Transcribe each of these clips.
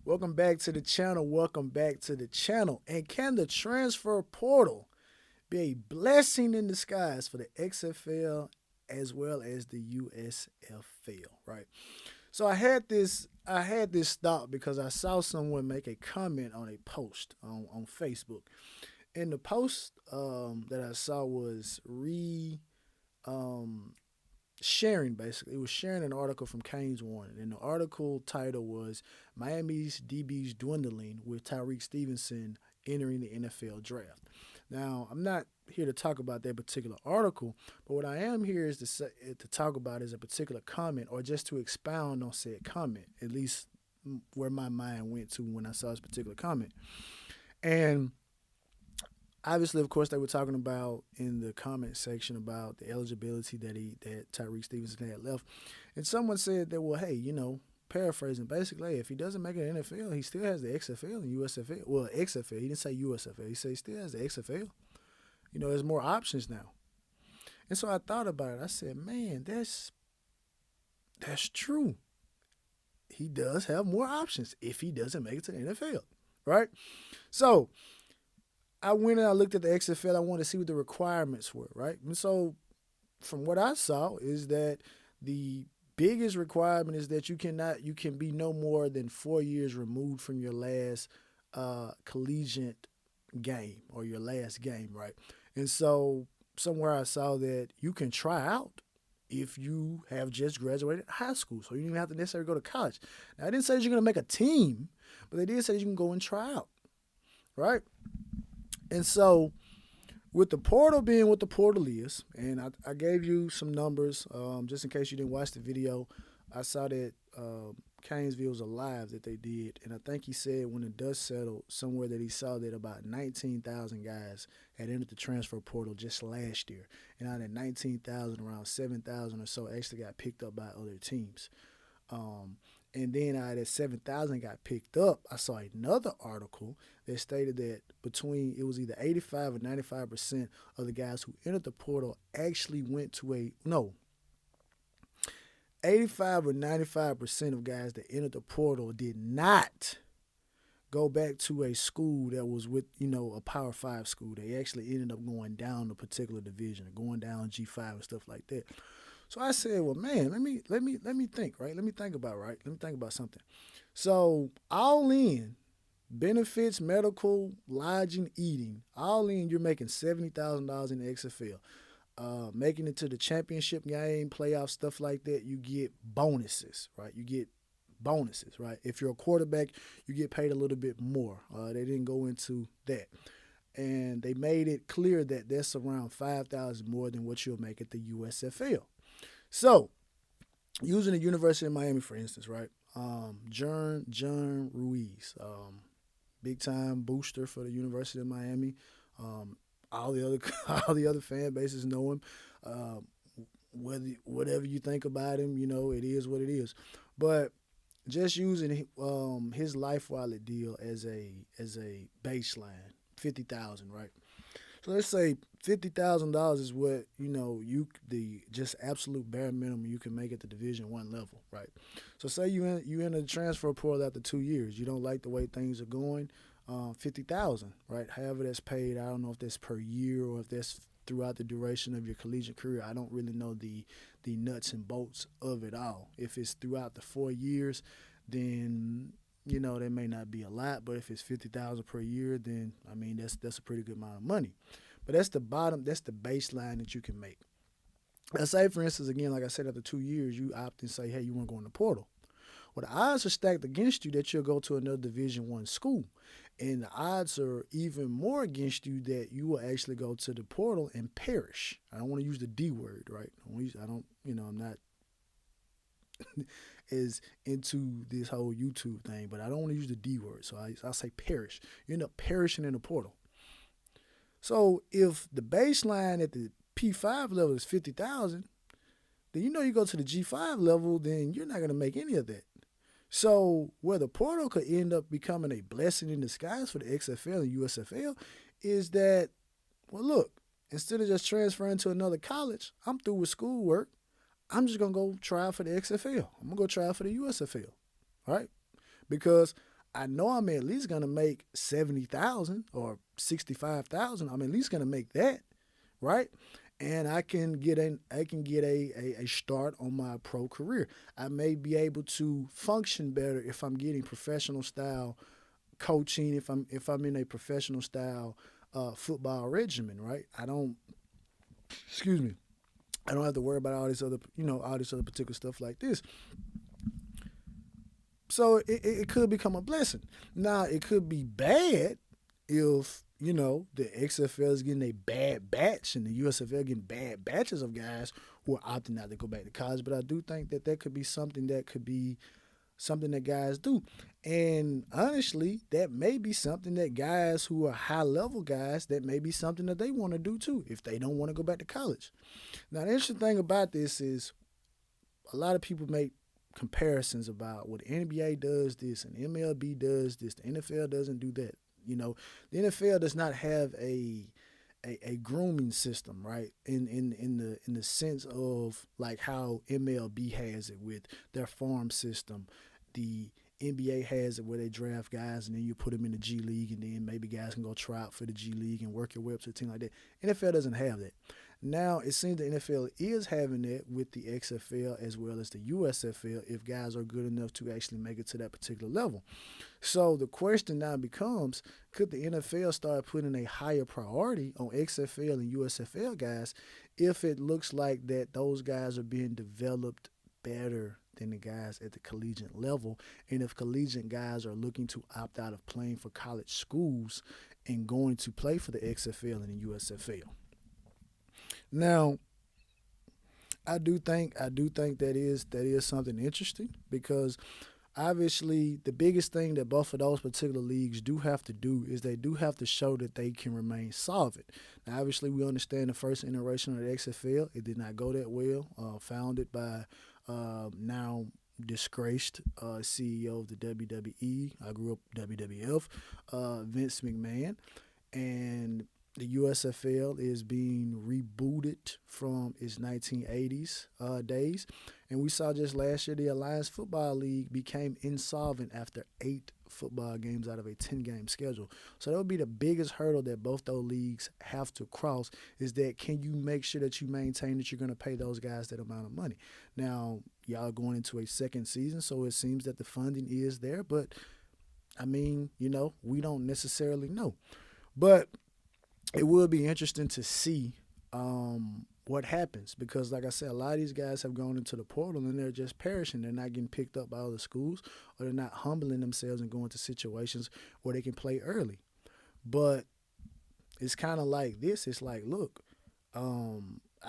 Welcome back to the channel. Welcome back to the channel. And can the transfer portal be a blessing in disguise for the XFL as well as the USFL? Right. So I had this thought because I saw someone make a comment on a post on Facebook. And the post that I saw was um, sharing basically. It was sharing an article from Kane's Warning, and the article title was "Miami's DBs Dwindling with Tyreek Stevenson Entering the NFL Draft." Now, I'm not here to talk about that particular article, but what I am here is to talk about is a particular comment, or just to expound on said comment. At least where my mind went to when I saw this particular comment, and obviously, of course, they were talking about in the comment section about the eligibility that Tyreek Stevenson had left, and someone said that, well, hey, paraphrasing, basically, hey, if he doesn't make it in the NFL, he still has the XFL and USFL. Well, XFL, he didn't say USFL. He said he still has the XFL. There's more options now, and so I thought about it. I said, man, that's true. He does have more options if he doesn't make it to the NFL, right? So I went and I looked at the XFL. I wanted to see what the requirements were, right? And so, from what I saw, is that the biggest requirement is that you can be no more than 4 years removed from your last collegiate game or your last game, right? And so, somewhere I saw that you can try out if you have just graduated high school, so you don't even have to necessarily go to college. Now, I didn't say that you're going to make a team, but they did say that you can go and try out, right? And so, with the portal being what the portal is, and I gave you some numbers just in case you didn't watch the video. I saw that Canesville was alive that they did, and I think he said when the dust settled somewhere that he saw that about 19,000 guys had entered the transfer portal just last year, and out of 19,000, around 7,000 or so actually got picked up by other teams. Um, and then out of that 7,000 got picked up, I saw another article that stated that it was either 85 or 95% of the guys who entered the portal actually went to no, 85 or 95% of guys that entered the portal did not go back to a school that was with, a Power 5 school. They actually ended up going down a particular division, going down G5 and stuff like that. So I said, well, man, let me think, right? Let me think about something. So all in, benefits, medical, lodging, eating, all in, you're making $70,000 in the XFL. Making it to the championship game, playoff stuff like that, you get bonuses, right? You get bonuses, right? If you're a quarterback, you get paid a little bit more. They didn't go into that, and they made it clear that that's around 5,000 more than what you'll make at the USFL. So, using the University of Miami, for instance, right? John Ruiz, big time booster for the University of Miami. All the other all the other fan bases know him. Um, whatever you think about him, it is what it is. But just using his life wallet deal as a baseline, 50,000, right? So let's say $50,000 is what the just absolute bare minimum you can make at the Division 1 level, right? So say you enter the transfer portal after 2 years, you don't like the way things are going, 50,000, right? However that's paid, I don't know if that's per year or if that's throughout the duration of your collegiate career. I don't really know the nuts and bolts of it all. If it's throughout the 4 years, then that may not be a lot, but if it's 50,000 per year, then I mean that's a pretty good amount of money. But that's the bottom, that's the baseline that you can make. Let's say, for instance, again, like I said, after 2 years, you opt and say, hey, you want to go in the portal. Well, the odds are stacked against you that you'll go to another Division 1 school, and the odds are even more against you that you will actually go to the portal and perish. I don't want to use the D word, right? I'm not is into this whole YouTube thing, but I don't want to use the D word, so I say perish. You end up perishing in the portal. So if the baseline at the P5 level is 50,000, then you go to the G5 level, then you're not going to make any of that. So where the portal could end up becoming a blessing in disguise for the XFL and USFL is that, well, look, instead of just transferring to another college, I'm through with schoolwork. I'm just going to go try out for the XFL. I'm going to go try out for the USFL, right? Because I know I'm at least gonna make 70,000 or 65,000. I'm at least gonna make that, right? And I can get a start on my pro career. I may be able to function better if I'm getting professional style coaching, if I'm in a professional style football regimen, right? I don't excuse me. I don't have to worry about all this other, all this other particular stuff like this. So it could become a blessing. Now it could be bad if the XFL is getting a bad batch and the USFL getting bad batches of guys who are opting out to go back to college. But I do think that that could be something that guys do. And honestly, that may be something that guys who are high level guys, that may be something that they want to do too if they don't want to go back to college. Now, the interesting thing about this is a lot of people make comparisons about what the NBA does this and MLB does this. The NFL doesn't do that. The NFL does not have a grooming system, right? In the sense of like how MLB has it with their farm system. The NBA has it where they draft guys and then you put them in the G League and then maybe guys can go try out for the G League and work your way up to a team like that. NFL doesn't have that. Now it seems the NFL is having that with the XFL as well as the USFL if guys are good enough to actually make it to that particular level. So the question now becomes, could the NFL start putting a higher priority on XFL and USFL guys if it looks like that those guys are being developed better than the guys at the collegiate level, and if collegiate guys are looking to opt out of playing for college schools and going to play for the XFL and the USFL? Now, I do think that is something interesting because obviously the biggest thing that both of those particular leagues do have to do is they do have to show that they can remain solvent. Now, obviously, we understand the first iteration of the XFL, it did not go that well. Founded by now disgraced CEO of the WWE. I grew up WWF, Vince McMahon, and the USFL is being rebooted from its 1980s days. And we saw just last year the Alliance Football League became insolvent after 8 football games out of a 10-game schedule. So that would be the biggest hurdle that both those leagues have to cross is that can you make sure that you maintain that you're going to pay those guys that amount of money. Now, y'all are going into a second season, so it seems that the funding is there. But, I mean, we don't necessarily know. But it will be interesting to see what happens because, like I said, a lot of these guys have gone into the portal and they're just perishing. They're not getting picked up by other schools or they're not humbling themselves and going to situations where they can play early. But it's kind of like this. It's like, look, I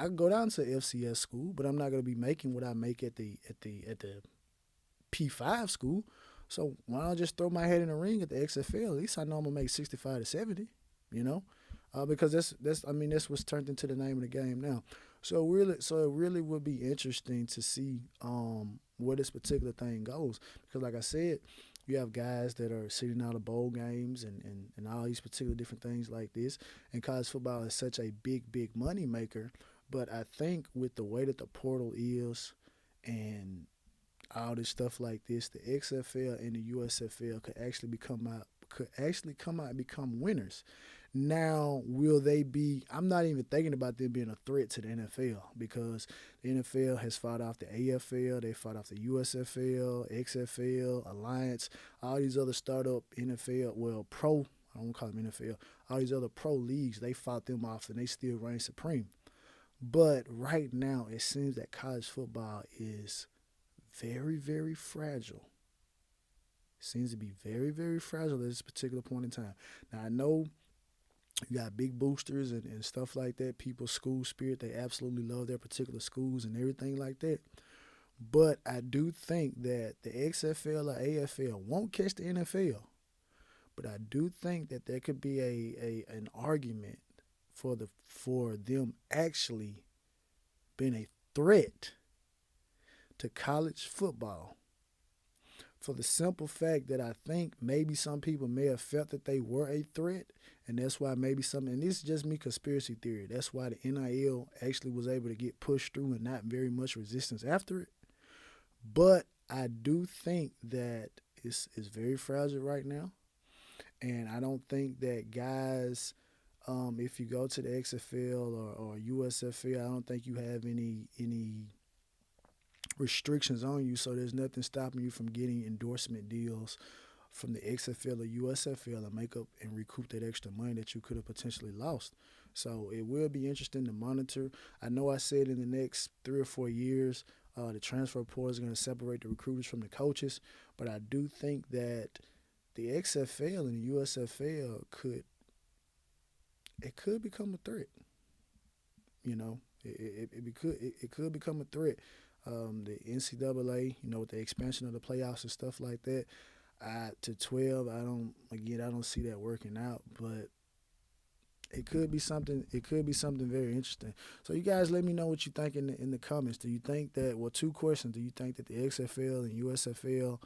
can go down to FCS school, but I'm not going to be making what I make at the P5 school. So why don't I just throw my head in the ring at the XFL? At least I know I'm gonna make 65 to 70. Because that's what's turned into the name of the game now. So it really would be interesting to see where this particular thing goes. Because like I said, you have guys that are sitting out of bowl games and all these particular different things like this. And college football is such a big money maker. But I think with the way that the portal is and all this stuff like this, the XFL and the USFL could actually come out and become winners. Now, will they be – I'm not even thinking about them being a threat to the NFL because the NFL has fought off the AFL, they fought off the USFL, XFL, Alliance, all these other startup NFL, pro – I don't call them NFL, all these other pro leagues, they fought them off and they still reign supreme. But right now, it seems that college football is very, very fragile. It seems to be very, very fragile at this particular point in time. Now, I know – you got big boosters and stuff like that. People's school spirit, they absolutely love their particular schools and everything like that. But I do think that the XFL or AFL won't catch the NFL. But I do think that there could be an argument for them actually being a threat to college football. For the simple fact that I think maybe some people may have felt that they were a threat, and that's why maybe and this is just me conspiracy theory, that's why the NIL actually was able to get pushed through and not very much resistance after it. But I do think that it's very fragile right now, and I don't think that guys, if you go to the XFL or USFL, I don't think you have any restrictions on you, so there's nothing stopping you from getting endorsement deals from the XFL or USFL and make up and recoup that extra money that you could have potentially lost. So it will be interesting to monitor. I know I said in the next 3 or 4 years, the transfer portal is going to separate the recruiters from the coaches, but I do think that the XFL and the USFL could become a threat. You know, it could become a threat. The NCAA, with the expansion of the playoffs and stuff like that, to 12, I don't see that working out, but it could be something. It could be something very interesting. So you guys, let me know what you think in the comments. Do you think that? Well, two questions. Do you think that the XFL and USFL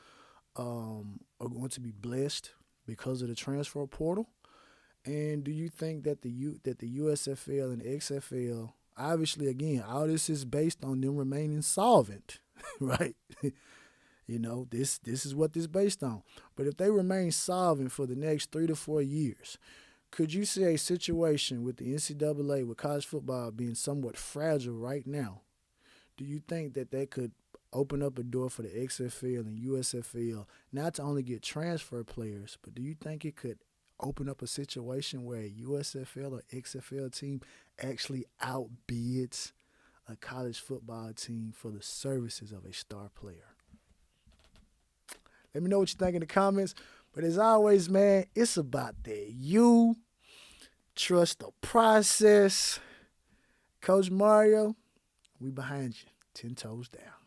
are going to be blessed because of the transfer portal? And do you think that the USFL and XFL, obviously, again, all this is based on them remaining solvent, right? This is what this is based on. But if they remain solvent for the next 3 to 4 years, could you see a situation with the NCAA, with college football being somewhat fragile right now? Do you think that could open up a door for the XFL and USFL not to only get transfer players, but do you think it could open up a situation where a USFL or XFL team actually outbids a college football team for the services of a star player? Let me know what you think in the comments. But as always, man, it's about that you. Trust the process. Coach Mario, we behind you. 10 toes down.